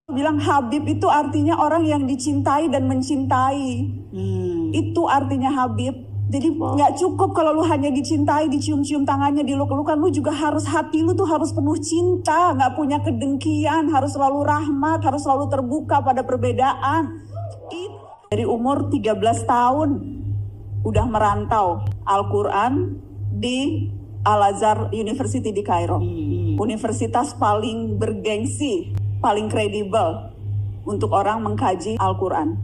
Bilang Habib itu artinya orang yang dicintai dan mencintai. Itu artinya Habib. Jadi nggak cukup kalau lu hanya dicintai, dicium-cium tangannya, diluk-lukan. Lu juga harus, hati lu tuh harus penuh cinta, nggak punya kedengkian, harus selalu rahmat, harus selalu terbuka pada perbedaan. Dari umur 13 tahun udah merantau Al-Quran di Al-Azhar University di Kairo. Universitas paling bergengsi, paling kredibel untuk orang mengkaji Al-Quran.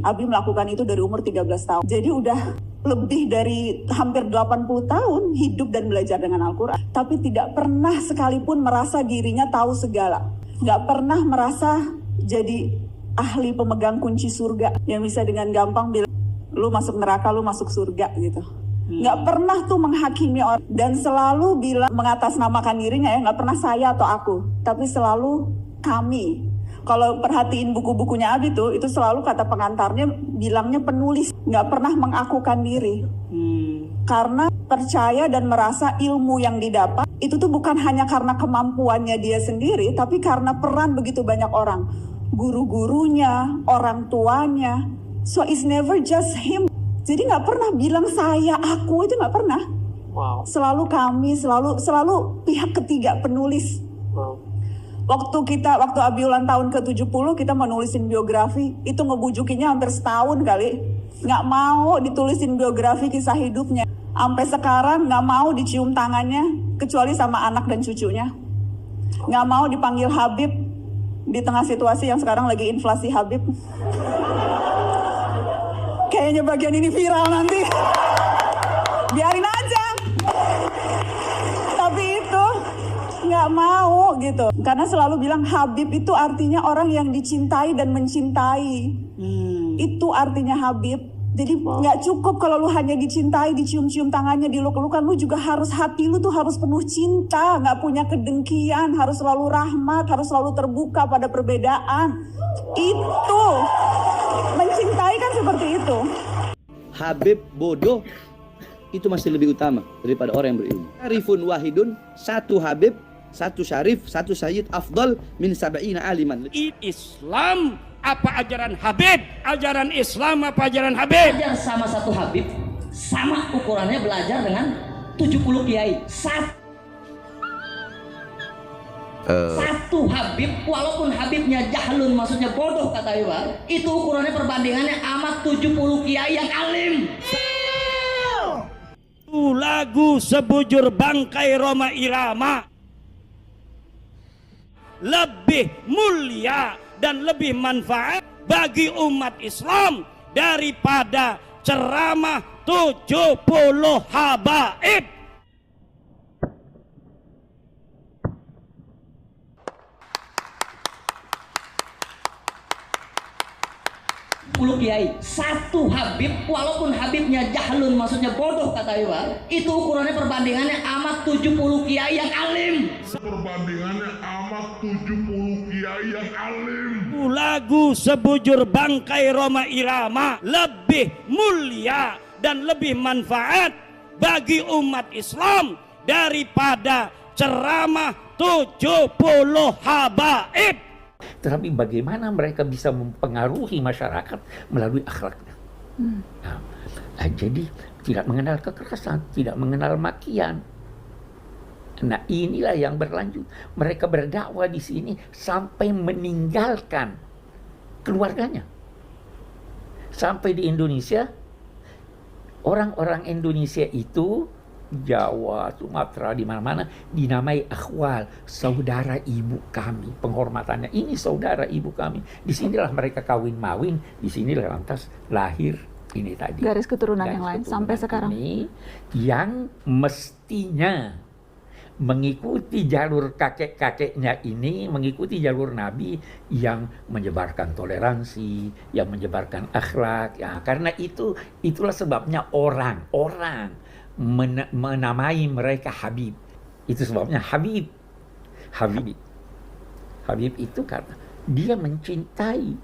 Abi melakukan itu dari umur 13 tahun. Jadi udah lebih dari hampir 80 tahun hidup dan belajar dengan Al-Quran. Tapi tidak pernah sekalipun merasa dirinya tahu segala. Nggak pernah merasa jadi ahli pemegang kunci surga yang bisa dengan gampang bilang, lu masuk neraka, lu masuk surga gitu. Nggak pernah tuh menghakimi orang. Dan selalu bilang, mengatasnamakan dirinya ya, nggak pernah saya atau aku. Tapi selalu kami. Kalau perhatiin buku-bukunya Abi tuh, itu selalu kata pengantarnya bilangnya penulis, nggak pernah mengakukan diri. Karena percaya dan merasa ilmu yang didapat itu tuh bukan hanya karena kemampuannya dia sendiri, tapi karena peran begitu banyak orang, guru-gurunya, orang tuanya. So it's never just him. Jadi nggak pernah bilang saya, aku, itu nggak pernah. Wow. Selalu kami, selalu pihak ketiga penulis. Wow. Waktu Abi ulang tahun ke-70, kita mau nulisin biografi, itu ngebujukinnya hampir setahun kali. Nggak mau ditulisin biografi kisah hidupnya. Sampai sekarang nggak mau dicium tangannya, kecuali sama anak dan cucunya. Nggak mau dipanggil Habib, di tengah situasi yang sekarang lagi inflasi Habib. Kayaknya bagian ini viral nanti. Biarin aja. Tapi itu nggak mau gitu. Karena selalu bilang Habib itu artinya orang yang dicintai dan mencintai. Itu artinya Habib. Jadi nggak cukup kalau lu hanya dicintai, dicium-cium tangannya, diluk-lukan. Lu juga harus, hati lu tuh harus penuh cinta, nggak punya kedengkian, harus selalu rahmat, harus selalu terbuka pada perbedaan. Itu mencintai kan seperti itu. Habib bodoh itu masih lebih utama daripada orang yang berilmu. Arifun wahidun, satu Habib, satu syarif, satu sayyid afdal min sab'ina aliman. Islam apa ajaran Habib? Ajaran Islam apa ajaran Habib? Belajar sama satu Habib, sama ukurannya belajar dengan 70 kiai. Satu Habib, walaupun Habibnya jahlun, maksudnya bodoh kata Iwan, itu ukurannya perbandingannya amat 70 kiai yang alim. Lagu sebujur bangkai Roma Irama lebih mulia dan lebih manfaat bagi umat Islam daripada ceramah 70 habaib. Kiai, satu Habib, walaupun Habibnya jahlun, maksudnya bodoh kata Iwan, itu ukurannya perbandingannya amat 70 kiai yang alim. Perbandingannya amat 70 kiai yang alim. Lagu sebujur bangkai Roma Irama lebih mulia dan lebih manfaat bagi umat Islam daripada ceramah 70 habaib. Tetapi bagaimana mereka bisa mempengaruhi masyarakat melalui akhlaknya. Jadi tidak mengenal kekerasan, tidak mengenal makian. Nah, inilah yang berlanjut. Mereka berdakwah di sini sampai meninggalkan keluarganya. Sampai di Indonesia, orang-orang Indonesia itu, Jawa, Sumatera, di mana-mana dinamai akhwal, saudara ibu kami. Penghormatannya, ini saudara ibu kami. Disinilah mereka kawin-mawin, disinilah lantas lahir ini tadi. Garis keturunan yang lain sampai sekarang. Ini yang mestinya mengikuti jalur kakek-kakeknya ini, mengikuti jalur Nabi yang menyebarkan toleransi, yang menyebarkan akhlak. Ya, karena itulah sebabnya orang menamai mereka Habib. Itu sebabnya Habib itu karena dia mencintai,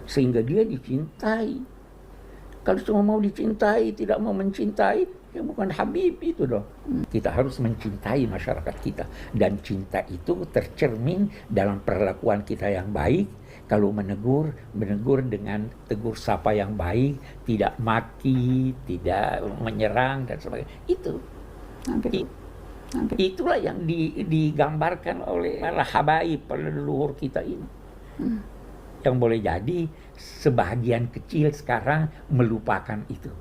sehingga dia dicintai. Kalau cuma mau dicintai, tidak mau mencintai, Ya bukan Habib itu dong. Kita harus mencintai masyarakat kita. Dan cinta itu tercermin dalam perlakuan kita yang baik. Kalau menegur dengan tegur sapa yang baik, tidak maki, tidak menyerang dan sebagainya. Itulah yang digambarkan oleh para habaib, para leluhur kita ini. Yang boleh jadi sebahagian kecil sekarang melupakan itu.